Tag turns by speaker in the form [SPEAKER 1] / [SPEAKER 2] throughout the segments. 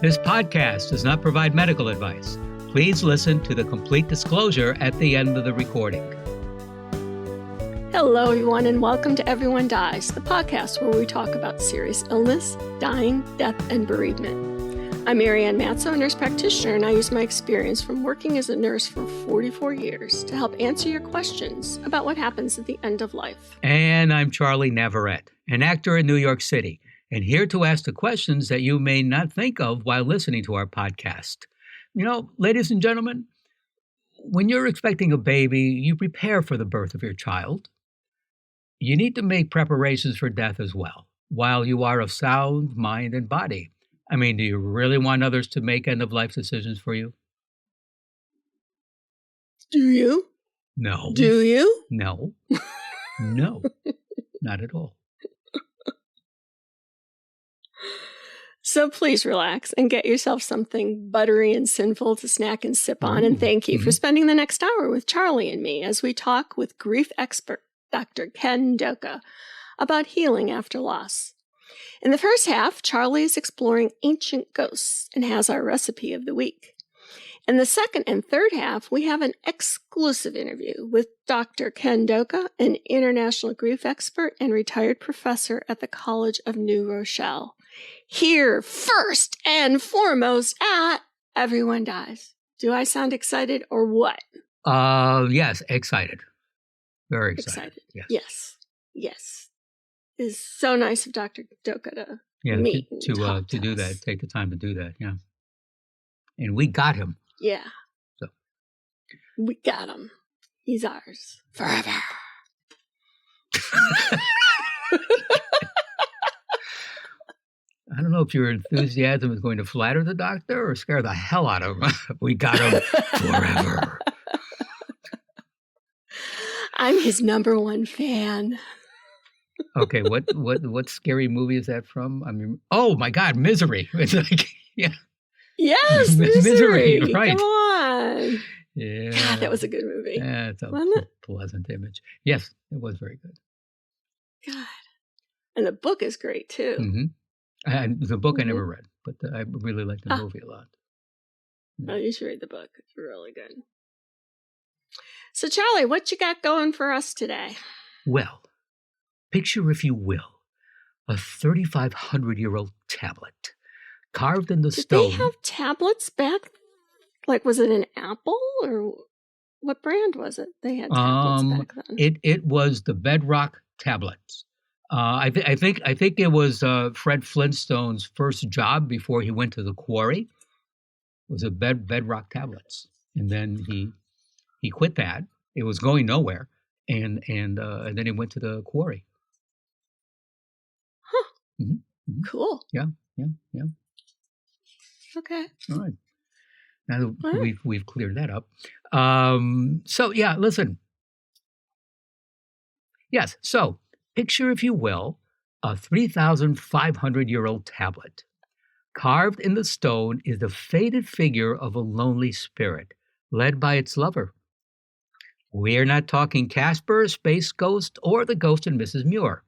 [SPEAKER 1] This podcast does not provide medical advice. Please listen to the complete disclosure at the end of the recording.
[SPEAKER 2] Hello, everyone, and welcome to Everyone Dies, the podcast where we talk about serious illness, dying, death, and bereavement. I'm Marianne Matzo, a nurse practitioner, and I use my experience from working as a nurse for 44 years to help answer your questions about what happens at the end of life.
[SPEAKER 1] And I'm Charlie Navarrete, an actor in New York City, and here to ask the questions that you may not think of while listening to our podcast. You know, ladies and gentlemen, when you're expecting a baby, you prepare for the birth of your child. You need to make preparations for death as well, while you are of sound mind and body. I mean, do you really want others to make end-of-life decisions for you?
[SPEAKER 2] Do you?
[SPEAKER 1] No.
[SPEAKER 2] Do you?
[SPEAKER 1] No. No. Not at all.
[SPEAKER 2] So please relax and get yourself something buttery and sinful to snack and sip on. And thank you for spending the next hour with Charlie and me as we talk with grief expert Dr. Ken Doka about healing after loss. In the first half, Charlie is exploring ancient ghosts and has our recipe of the week. In the second and third half, we have an exclusive interview with Dr. Ken Doka, an international grief expert and retired professor at the College of New Rochelle. Here, first and foremost at Everyone Dies. Do I sound excited or what?
[SPEAKER 1] Yes, excited. Very excited.
[SPEAKER 2] Yes. It's so nice of Dr. Doka to meet
[SPEAKER 1] to do that. Take the time to do that. Yeah, and we got him.
[SPEAKER 2] Yeah.
[SPEAKER 1] So
[SPEAKER 2] we got him. He's ours forever.
[SPEAKER 1] I don't know if your enthusiasm is going to flatter the doctor or scare the hell out of him. We got him forever.
[SPEAKER 2] I'm his number one fan.
[SPEAKER 1] Okay, what scary movie is that from? I mean, oh my God, Misery. It's like, yeah.
[SPEAKER 2] Yes, Misery.
[SPEAKER 1] Right.
[SPEAKER 2] Come on.
[SPEAKER 1] Yeah.
[SPEAKER 2] God, that was a good movie.
[SPEAKER 1] Yeah, it's a pleasant image. Yes, it was very good.
[SPEAKER 2] God. And the book is great, too.
[SPEAKER 1] Mm-hmm. And the book I never read, but I really liked the movie a lot.
[SPEAKER 2] Oh, you should read the book. It's really good. So, Charlie, what you got going for us today?
[SPEAKER 1] Well, picture, if you will, a 3,500-year-old tablet carved in the stone.
[SPEAKER 2] Did they have tablets back? Like, was it an Apple or what brand was it? They had tablets back then.
[SPEAKER 1] It was the Bedrock tablets. I think it was Fred Flintstone's first job before he went to the quarry. It was a Bedrock tablets, and then he quit that. It was going nowhere, and then he went to the quarry.
[SPEAKER 2] Huh.
[SPEAKER 1] Mm-hmm. Mm-hmm.
[SPEAKER 2] Cool.
[SPEAKER 1] Yeah.
[SPEAKER 2] Okay.
[SPEAKER 1] All right. Now that we've cleared that up. So yeah, listen. Yes. So picture, if you will, a 3,500-year-old tablet. Carved in the stone is the faded figure of a lonely spirit, led by its lover. We're not talking Casper, Space Ghost, or the ghost in Mrs. Muir.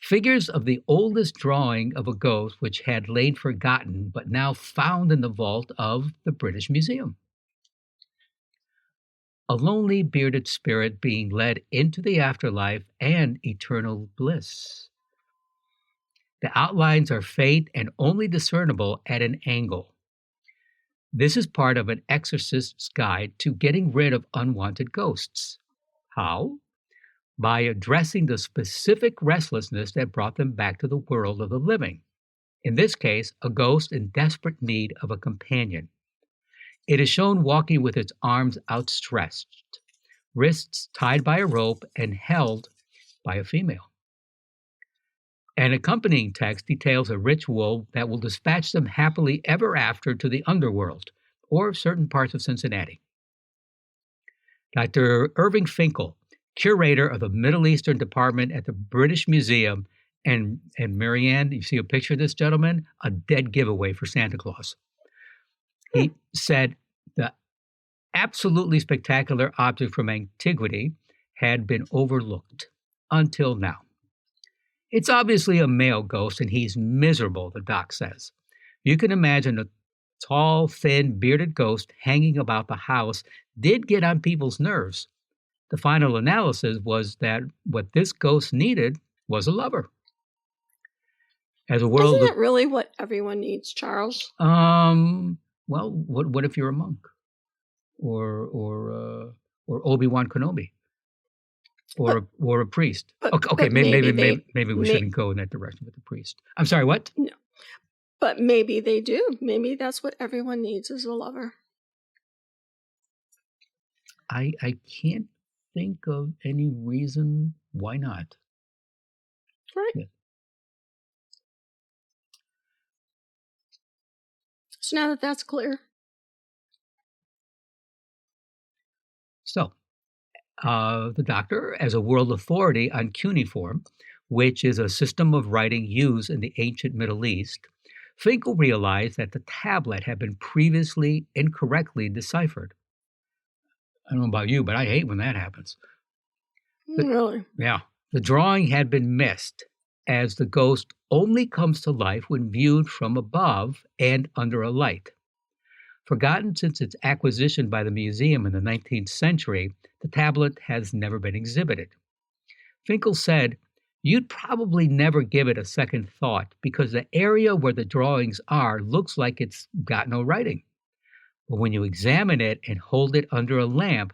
[SPEAKER 1] Figures of the oldest drawing of a ghost which had lain forgotten, but now found in the vault of the British Museum. A lonely bearded spirit being led into the afterlife and eternal bliss. The outlines are faint and only discernible at an angle. This is part of an exorcist's guide to getting rid of unwanted ghosts. How? By addressing the specific restlessness that brought them back to the world of the living. In this case, a ghost in desperate need of a companion. It is shown walking with its arms outstretched, wrists tied by a rope and held by a female. An accompanying text details a ritual that will dispatch them happily ever after to the underworld or certain parts of Cincinnati. Dr. Irving Finkel, curator of the Middle Eastern department at the British Museum, and Marianne, you see a picture of this gentleman, a dead giveaway for Santa Claus. He said the absolutely spectacular object from antiquity had been overlooked until now. It's obviously a male ghost, and he's miserable, the doc says. You can imagine a tall, thin, bearded ghost hanging about the house did get on people's nerves. The final analysis was that what this ghost needed was a lover. As a world,
[SPEAKER 2] isn't it really what everyone needs, Charles?
[SPEAKER 1] Well, what if you're a monk, or Obi-Wan Kenobi, or a priest? Okay, maybe we shouldn't go in that direction with the priest. I'm sorry, what?
[SPEAKER 2] No, but maybe they do. Maybe that's what everyone needs is a lover.
[SPEAKER 1] I can't think of any reason why not.
[SPEAKER 2] Right. Yeah. So now that that's clear.
[SPEAKER 1] So, the doctor, as a world authority on cuneiform, which is a system of writing used in the ancient Middle East, Finkel realized that the tablet had been previously incorrectly deciphered. I don't know about you, but I hate when that happens.
[SPEAKER 2] Really?
[SPEAKER 1] Yeah. The drawing had been missed, as the ghost only comes to life when viewed from above and under a light. Forgotten since its acquisition by the museum in the 19th century, the tablet has never been exhibited. Finkel said, "You'd probably never give it a second thought because the area where the drawings are looks like it's got no writing. But when you examine it and hold it under a lamp,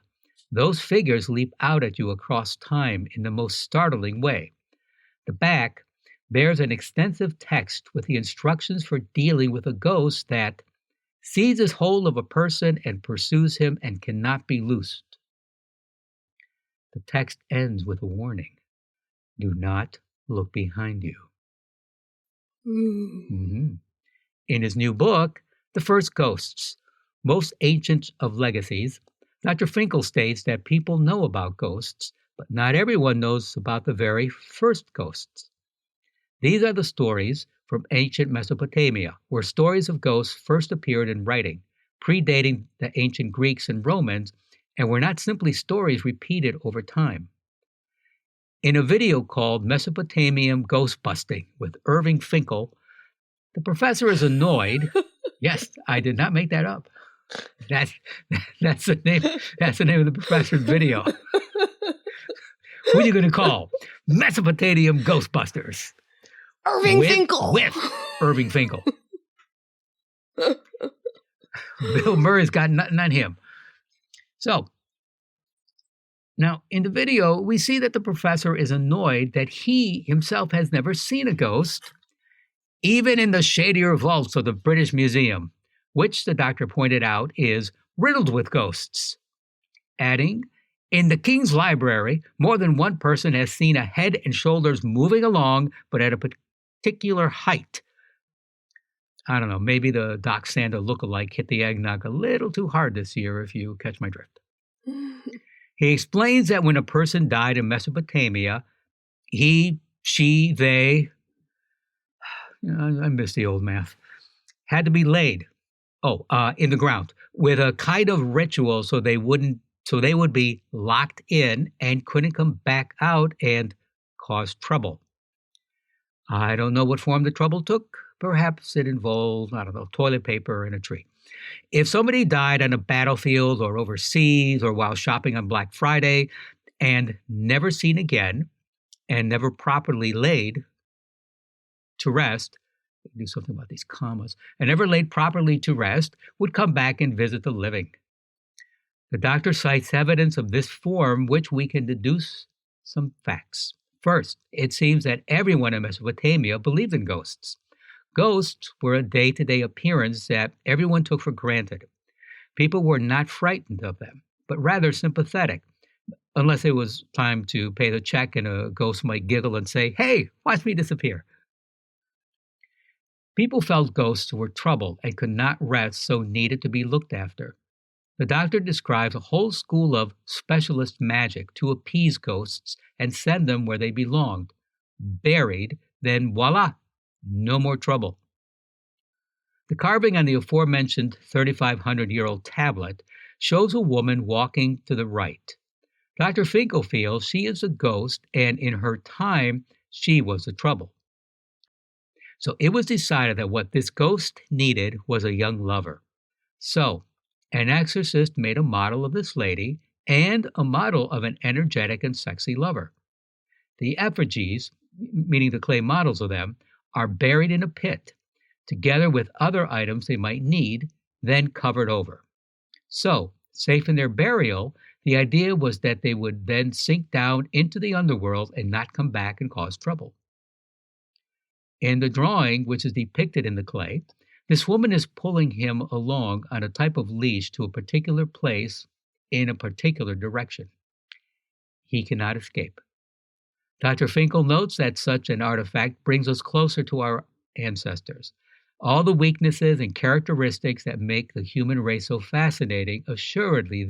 [SPEAKER 1] those figures leap out at you across time in the most startling way. The back bears an extensive text with the instructions for dealing with a ghost that seizes hold of a person and pursues him and cannot be loosed." The text ends with a warning: do not look behind you. Mm-hmm. In his new book, The First Ghosts, Most Ancient of Legacies, Dr. Finkel states that people know about ghosts, but not everyone knows about the very first ghosts. These are the stories from ancient Mesopotamia, where stories of ghosts first appeared in writing, predating the ancient Greeks and Romans, and were not simply stories repeated over time. In a video called Mesopotamian Ghost Busting with Irving Finkel, the professor is annoyed. Yes, I did not make that up. That's the name. That's the name of the professor's video. Who are you going to call? Mesopotamian Ghostbusters.
[SPEAKER 2] Finkel.
[SPEAKER 1] With Irving Finkel. Bill Murray's got nothing on him. So, now in the video, we see that the professor is annoyed that he himself has never seen a ghost, even in the shadier vaults of the British Museum, which the doctor pointed out is riddled with ghosts. Adding, in the King's Library, more than one person has seen a head and shoulders moving along, but at a particular height. I don't know, maybe the Doc Santa look-alike hit the eggnog a little too hard this year, if you catch my drift. He explains that when a person died in Mesopotamia, he, she, they, I miss the old math, had to be laid, in the ground, with a kind of ritual so they would be locked in and couldn't come back out and cause trouble. I don't know what form the trouble took. Perhaps it involved, toilet paper and a tree. If somebody died on a battlefield or overseas or while shopping on Black Friday and never seen again and never properly laid to rest, do something about these commas, and never laid properly to rest, would come back and visit the living. The doctor cites evidence of this form, which we can deduce some facts. First, it seems that everyone in Mesopotamia believed in ghosts. Ghosts were a day-to-day appearance that everyone took for granted. People were not frightened of them, but rather sympathetic, unless it was time to pay the check and a ghost might giggle and say, "Hey, watch me disappear." People felt ghosts were trouble and could not rest, so needed to be looked after. The doctor describes a whole school of specialist magic to appease ghosts and send them where they belonged. Buried, then voila, no more trouble. The carving on the aforementioned 3,500-year-old tablet shows a woman walking to the right. Dr. Finkel feels she is a ghost, and in her time, she was the trouble. So it was decided that what this ghost needed was a young lover. So an exorcist made a model of this lady and a model of an energetic and sexy lover. The effigies, meaning the clay models of them, are buried in a pit, together with other items they might need, then covered over. So, safe in their burial, the idea was that they would then sink down into the underworld and not come back and cause trouble. In the drawing, which is depicted in the clay, this woman is pulling him along on a type of leash to a particular place in a particular direction. He cannot escape. Dr. Finkel notes that such an artifact brings us closer to our ancestors. All the weaknesses and characteristics that make the human race so fascinating assuredly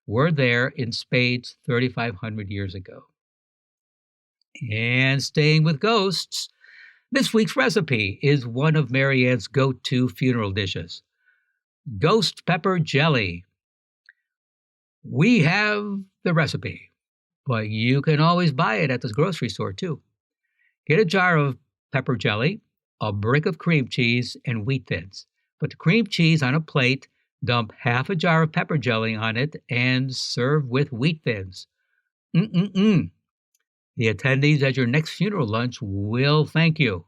[SPEAKER 1] were there in spades 3,500 years ago. And staying with ghosts, this week's recipe is one of Mary Ann's go-to funeral dishes, ghost pepper jelly. We have the recipe, but you can always buy it at the grocery store too. Get a jar of pepper jelly, a brick of cream cheese, and wheat thins. Put the cream cheese on a plate, dump half a jar of pepper jelly on it, and serve with wheat thins. The attendees at your next funeral lunch will thank you.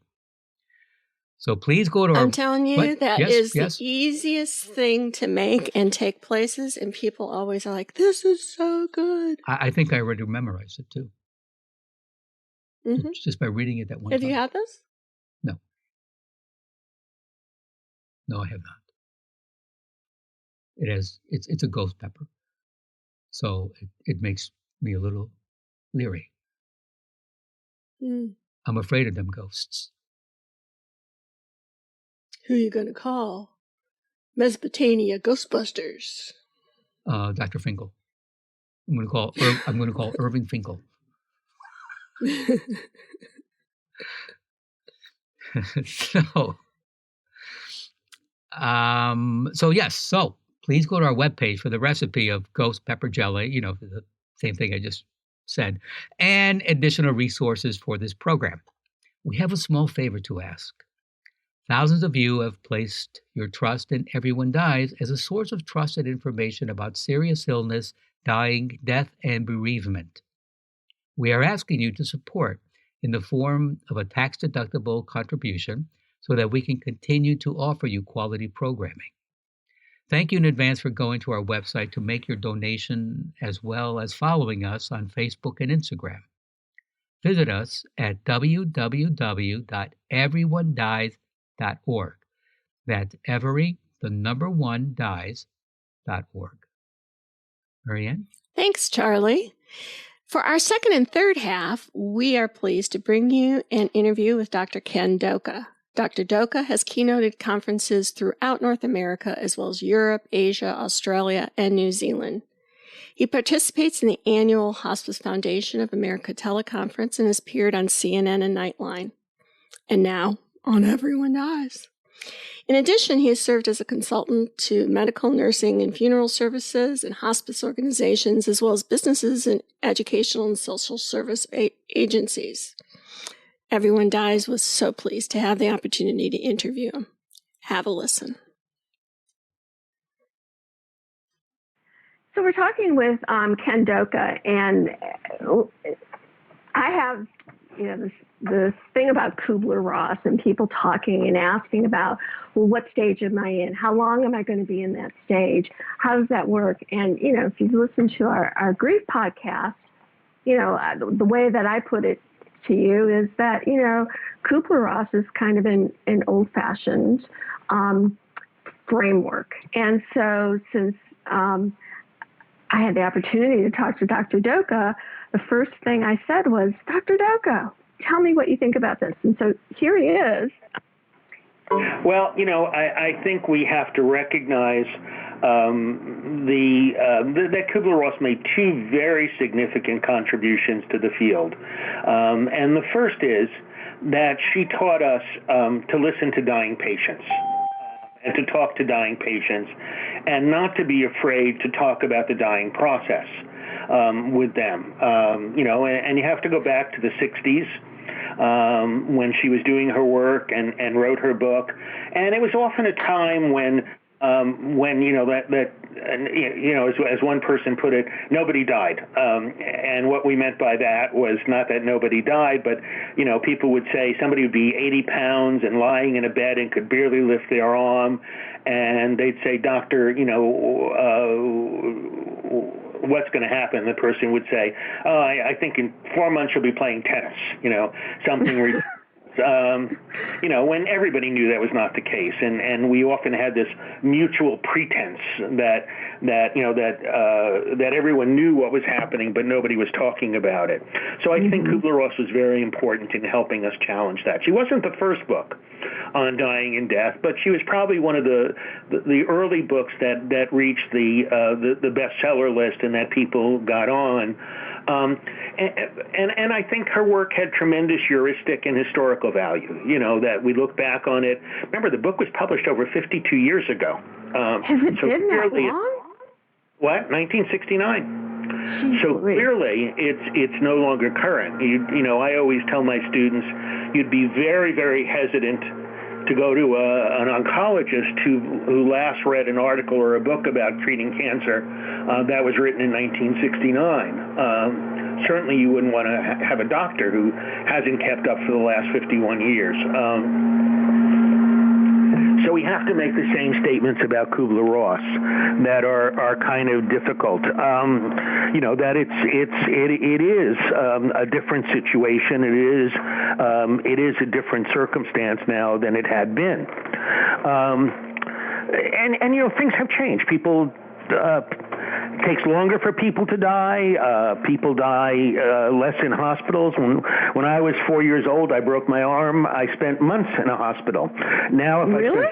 [SPEAKER 1] So please go to our...
[SPEAKER 2] I'm telling you,
[SPEAKER 1] what?
[SPEAKER 2] that
[SPEAKER 1] Yes,
[SPEAKER 2] is
[SPEAKER 1] yes.
[SPEAKER 2] the easiest thing to make and take places, and people always are like, this is so good.
[SPEAKER 1] I think I already memorized it too. Mm-hmm. Just by reading it that one time.
[SPEAKER 2] Have you had this?
[SPEAKER 1] No. No, I have not. It's a ghost pepper. So it makes me a little leery. I'm afraid of them ghosts.
[SPEAKER 2] Who are you going to call? Mesopotamia Ghostbusters.
[SPEAKER 1] Dr. Finkel. I'm going to call Irving Finkel. So yes. So please go to our webpage for the recipe of ghost pepper jelly. You know, the same thing I just said, and additional resources for this program. We have a small favor to ask. Thousands of you have placed your trust in Everyone Dies as a source of trusted information about serious illness, dying, death, and bereavement. We are asking you to support in the form of a tax-deductible contribution so that we can continue to offer you quality programming. Thank you in advance for going to our website to make your donation, as well as following us on Facebook and Instagram. Visit us at www.everyonedies.org. That's every, the number one, dies.org. Mary Ann?
[SPEAKER 2] Thanks, Charlie. For our second and third half, we are pleased to bring you an interview with Dr. Ken Doka. Dr. Doka has keynoted conferences throughout North America, as well as Europe, Asia, Australia, and New Zealand. He participates in the annual Hospice Foundation of America teleconference and has appeared on CNN and Nightline. And now, on Everyone Dies. In addition, he has served as a consultant to medical, nursing, and funeral services and hospice organizations, as well as businesses and educational and social service agencies. Everyone Dies was so pleased to have the opportunity to interview him. Have a listen. So we're talking with Ken Doka, and I have, this thing about Kubler-Ross and people talking and asking about, well, what stage am I in? How long am I going to be in that stage? How does that work? And, if you listen to our grief podcast, the way that I put it to you is that, Kubler-Ross is kind of an old-fashioned framework. And so since I had the opportunity to talk to Dr. Doka, the first thing I said was, Dr. Doka, tell me what you think about this. And so here he is.
[SPEAKER 3] Well, I think we have to recognize that Kubler-Ross made two very significant contributions to the field. And the first is that she taught us to listen to dying patients. And to talk to dying patients, and not to be afraid to talk about the dying process with them. And you have to go back to the 60s when she was doing her work and wrote her book. And it was often a time when as one person put it, nobody died. And what we meant by that was not that nobody died, but, people would say somebody would be 80 pounds and lying in a bed and could barely lift their arm. And they'd say, doctor, what's going to happen? The person would say, oh, I think in 4 months you'll be playing tennis, something when everybody knew that was not the case, and we often had this mutual pretense that everyone knew what was happening, but nobody was talking about it. So I think Kubler-Ross was very important in helping us challenge that. She wasn't the first book on dying and death, but she was probably one of the early books that reached the bestseller list and that people got on. And I think her work had tremendous heuristic and historical value, that we look back on it. Remember, the book was published over 52 years ago.
[SPEAKER 2] Has it been that long?
[SPEAKER 3] What? 1969.
[SPEAKER 2] Jeez,
[SPEAKER 3] so clearly, it's no longer current. I always tell my students, you'd be very, very hesitant to go to an oncologist who last read an article or a book about treating cancer that was written in 1969. Certainly you wouldn't want to have a doctor who hasn't kept up for the last 51 years. So we have to make the same statements about Kubler-Ross that are kind of difficult. That it is a different situation. It is a different circumstance now than it had been. And things have changed. People. It takes longer for people to die. People die less in hospitals. When I was 4 years old, I broke my arm. I spent months in a hospital. Now, if
[SPEAKER 2] really?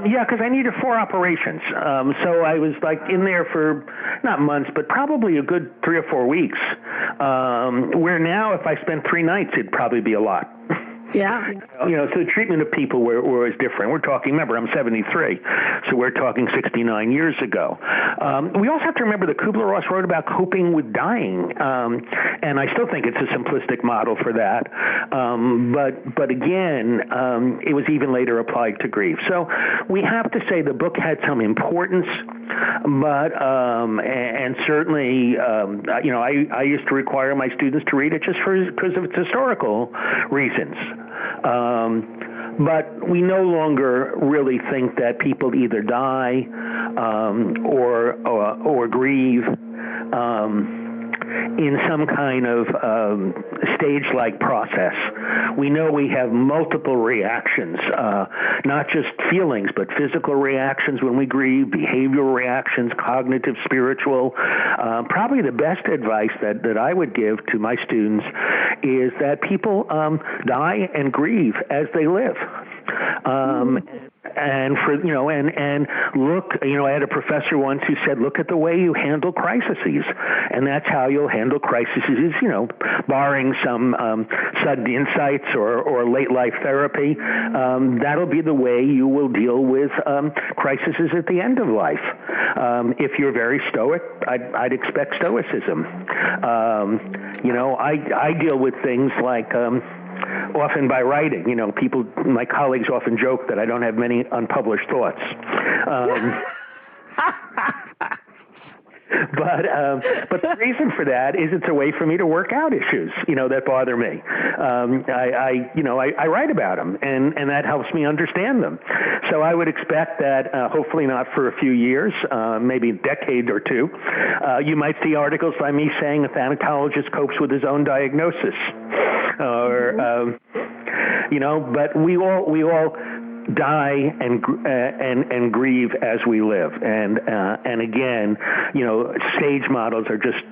[SPEAKER 3] Yeah, because I needed 4 operations. So I was in there for not months, but probably a good 3 or 4 weeks. Where now, if I spent 3 nights, it'd probably be a lot.
[SPEAKER 2] Yeah.
[SPEAKER 3] So the treatment of people was different. We're talking, remember, I'm 73, so we're talking 69 years ago. We also have to remember that Kubler-Ross wrote about coping with dying, and I still think it's a simplistic model for that. But again, it was even later applied to grief. So we have to say the book had some importance, but and certainly, I used to require my students to read it just because of its historical reasons. But we no longer really think that people either die or grieve in some kind of stage-like process. We know we have multiple reactions, not just feelings, but physical reactions when we grieve, behavioral reactions, cognitive, spiritual. Probably the best advice that I would give to my students is that people die and grieve as they live. And look, I had a professor once who said, look at the way you handle crises, and that's how you'll handle crises, barring some sudden insights or late life therapy. That'll be the way you will deal with crises at the end of life. If you're very stoic, I'd expect stoicism. I deal with things like often by writing. My colleagues often joke that I don't have many unpublished thoughts. But the reason for that is it's a way for me to work out issues, that bother me. I write about them, and that helps me understand them. So I would expect that, hopefully not for a few years, maybe a decade or two, you might see articles by me saying a thanatologist copes with his own diagnosis, or but we all die and grieve as we live, and again, stage models are just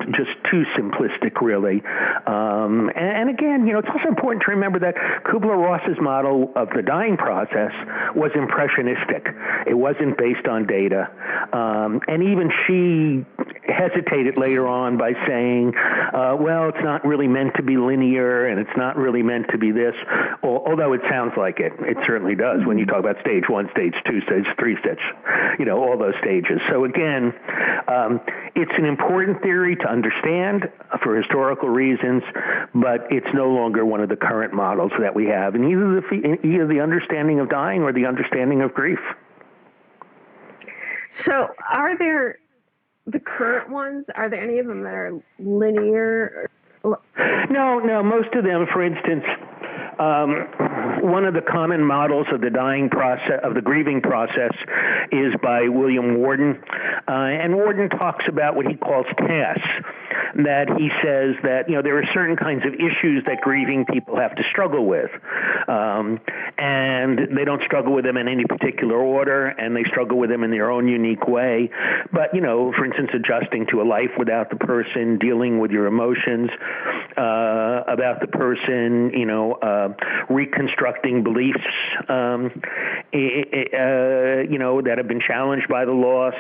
[SPEAKER 3] too simplistic, really. And again, it's also important to remember that Kubler-Ross's model of the dying process was impressionistic. It wasn't based on data, and even she hesitated later on by saying, well, it's not really meant to be linear, and it's not really meant to be this, although it sounds like it. It certainly does when you talk about stage 1, stage 2, stage 3, stage, all those stages. So again, it's an important theory to understand for historical reasons, but it's no longer one of the current models that we have in either the understanding of dying or the understanding of grief.
[SPEAKER 2] So are there the current ones, are there any of them that are linear?
[SPEAKER 3] No, most of them, for instance, one of the common models of the dying process, of the grieving process, is by William Worden. And Worden talks about what he calls tasks, that he says that, there are certain kinds of issues that grieving people have to struggle with. And they don't struggle with them in any particular order, and they struggle with them in their own unique way. But, for instance, adjusting to a life without the person, dealing with your emotions about the person, reconstructing beliefs, that have been challenged by the loss,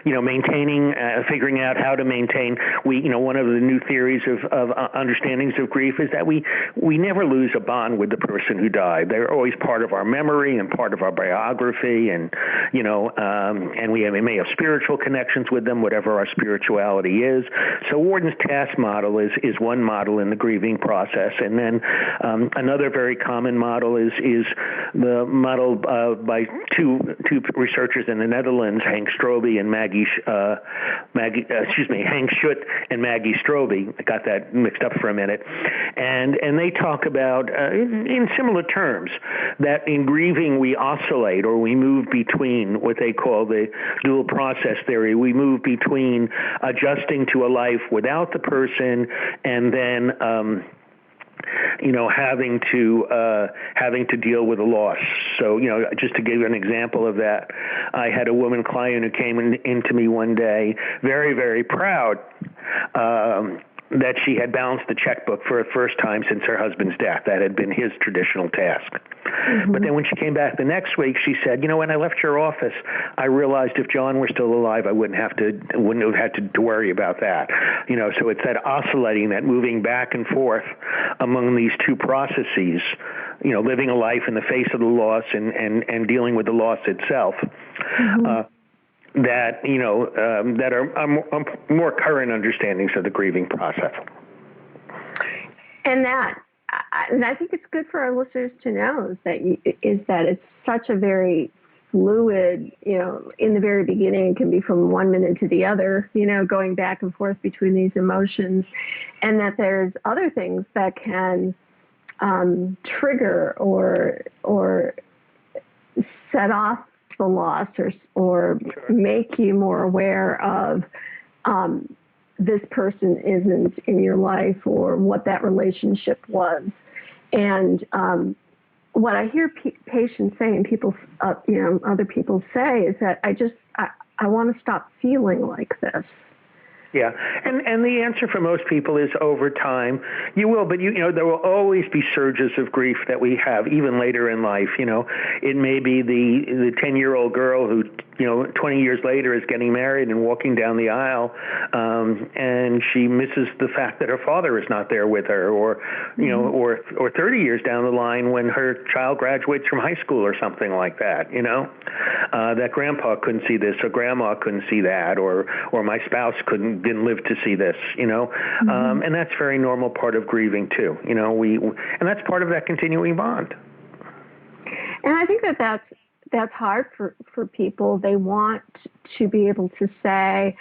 [SPEAKER 3] maintaining, figuring out how to maintain. One of the new theories of understandings of grief is that we never lose a bond with the person who died. They're always part of our memory and part of our biography, and and we may have spiritual connections with them, whatever our spirituality is. So Worden's task model is one model in the grieving process, and then another very common model is the model by two researchers in the Netherlands, Hank Strobe and Hank Schutt and Maggie Strobe. I got that mixed up for a minute, and they talk about in similar terms that in grieving we oscillate, or we move between what they call the dual process theory. We move between adjusting to a life without the person, and then having to deal with a loss. So, just to give you an example of that, I had a woman client who came into me one day, very, very proud that she had balanced the checkbook for the first time since her husband's death. That had been his traditional task. Mm-hmm. But then when she came back the next week, she said, when I left your office, I realized if John were still alive, I wouldn't have had to worry about that. So it's that oscillating, that moving back and forth among these two processes, living a life in the face of the loss and dealing with the loss itself. Mm-hmm. That are more current understandings of the grieving process.
[SPEAKER 2] And I think it's good for our listeners to know that it's such a very fluid, in the very beginning, it can be from one minute to the other, going back and forth between these emotions, and that there's other things that can trigger or set off the loss or make you more aware of this person isn't in your life, or what that relationship was. And what I hear patients say, and people, other people say, is that I want to stop feeling like this.
[SPEAKER 3] Yeah, and the answer for most people is over time. You will, but there will always be surges of grief that we have even later in life. It may be the 10-year-old girl who 20 years later is getting married and walking down the aisle, and she misses the fact that her father is not there with her, or or 30 years down the line when her child graduates from high school or something like that. That grandpa couldn't see this, or grandma couldn't see that, or my spouse didn't live to see this. Mm-hmm. And that's a very normal part of grieving too. And that's part of that continuing bond.
[SPEAKER 2] And I think that's hard for people. They want to be able to say,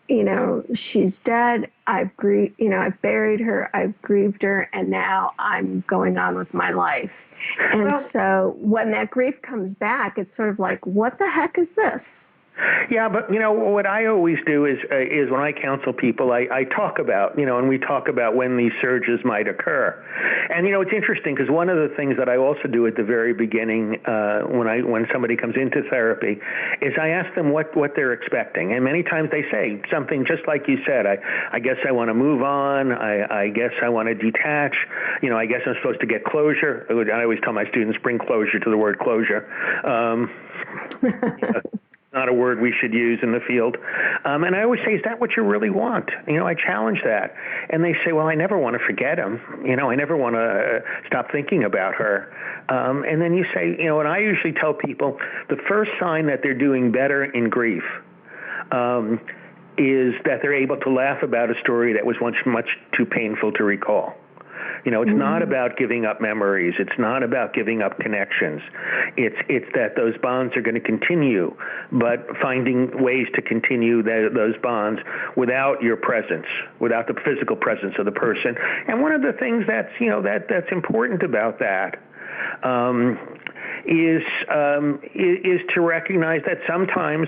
[SPEAKER 2] she's dead. I've buried her. I've grieved her, and now I'm going on with my life. And so when that grief comes back, it's sort of like, what the heck is this?
[SPEAKER 3] Yeah, but what I always do is when I counsel people, I talk about and we talk about when these surges might occur, and it's interesting because one of the things that I also do at the very beginning when somebody comes into therapy is I ask them what they're expecting, and many times they say something just like you said. I guess I want to move on. I guess I want to detach. I guess I'm supposed to get closure. I always tell my students, bring closure to the word closure. Not a word we should use in the field. And I always say, is that what you really want? I challenge that. And they say, well, I never want to forget him. I never want to stop thinking about her. And then you say, and I usually tell people the first sign that they're doing better in grief is that they're able to laugh about a story that was once much too painful to recall. It's not about giving up memories. It's not about giving up connections. It's that those bonds are going to continue, but finding ways to continue those bonds without your presence, without the physical presence of the person. And one of the things that's that's important about that is to recognize that sometimes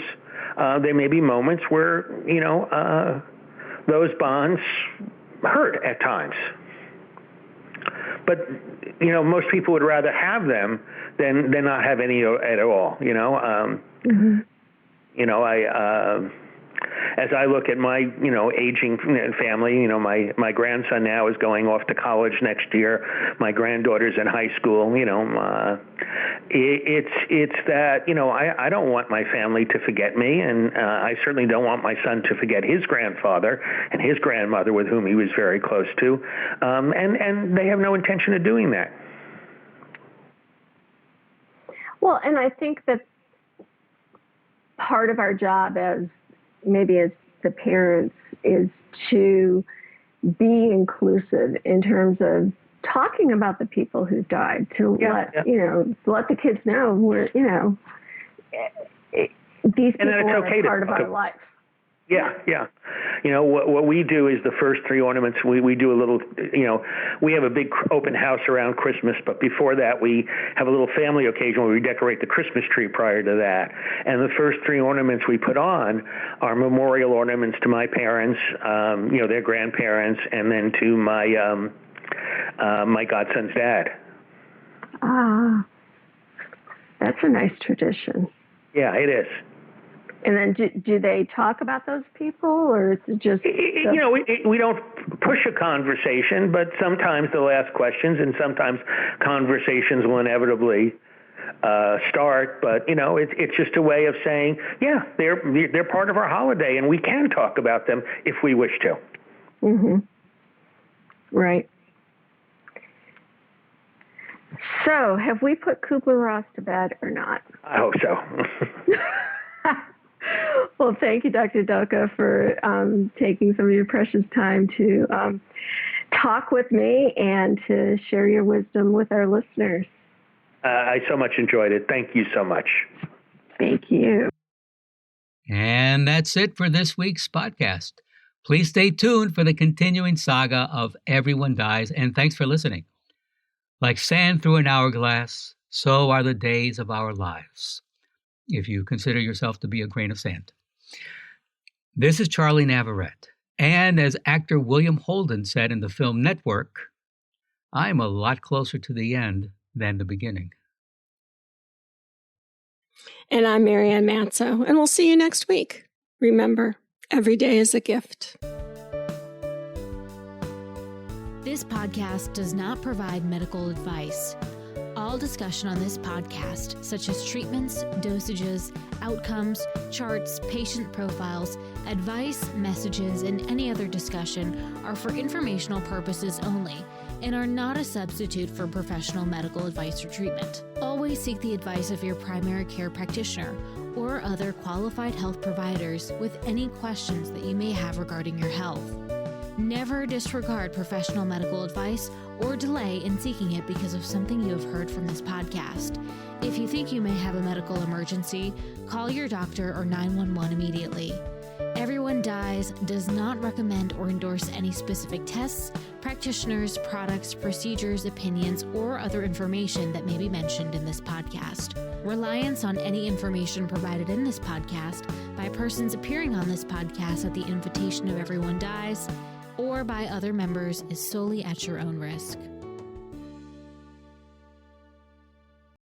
[SPEAKER 3] there may be moments where those bonds hurt at times. But most people would rather have them than not have any at all. As I look at my aging family, my grandson now is going off to college next year. My granddaughter's in high school. It's that I don't want my family to forget me, and I certainly don't want my son to forget his grandfather and his grandmother, with whom he was very close to, and they have no intention of doing that.
[SPEAKER 4] Well, and I think that part of our job as the parents is to be inclusive in terms of talking about the people who died, to let the kids know these people are part of our life.
[SPEAKER 3] Yeah. What we do is the first 3 ornaments, we do a little, we have a big open house around Christmas, but before that we have a little family occasion where we decorate the Christmas tree prior to that. And the first 3 ornaments we put on are memorial ornaments to my parents, their grandparents, and then to my my godson's dad.
[SPEAKER 4] Ah, that's a nice tradition.
[SPEAKER 3] Yeah, it is.
[SPEAKER 4] And then do they talk about those people, or is it just...
[SPEAKER 3] we don't push a conversation, but sometimes they'll ask questions, and sometimes conversations will inevitably start. But, it's just a way of saying, yeah, they're part of our holiday, and we can talk about them if we wish to.
[SPEAKER 4] Mm-hmm. Right. So, have we put Kubler-Ross to bed or not?
[SPEAKER 3] I hope so.
[SPEAKER 4] Well, thank you, Dr. Doka, for taking some of your precious time to talk with me and to share your wisdom with our listeners.
[SPEAKER 3] I so much enjoyed it. Thank you so much.
[SPEAKER 4] Thank you.
[SPEAKER 1] And that's it for this week's podcast. Please stay tuned for the continuing saga of Everyone Dies, and thanks for listening. Like sand through an hourglass, so are the days of our lives, if you consider yourself to be a grain of sand. This is Charlie Navarrete, and as actor William Holden said in the film Network, I'm a lot closer to the end than the beginning.
[SPEAKER 2] And I'm Marianne Matzo, and we'll see you next week. Remember, every day is a gift.
[SPEAKER 5] This podcast does not provide medical advice. All discussion on this podcast, such as treatments, dosages, outcomes, charts, patient profiles, advice, messages, and any other discussion are for informational purposes only and are not a substitute for professional medical advice or treatment. Always seek the advice of your primary care practitioner or other qualified health providers with any questions that you may have regarding your health. Never disregard professional medical advice or delay in seeking it because of something you have heard from this podcast. If you think you may have a medical emergency, call your doctor or 911 immediately. Everyone Dies does not recommend or endorse any specific tests, practitioners, products, procedures, opinions, or other information that may be mentioned in this podcast. Reliance on any information provided in this podcast by persons appearing on this podcast at the invitation of Everyone Dies or by other members is solely at your own risk.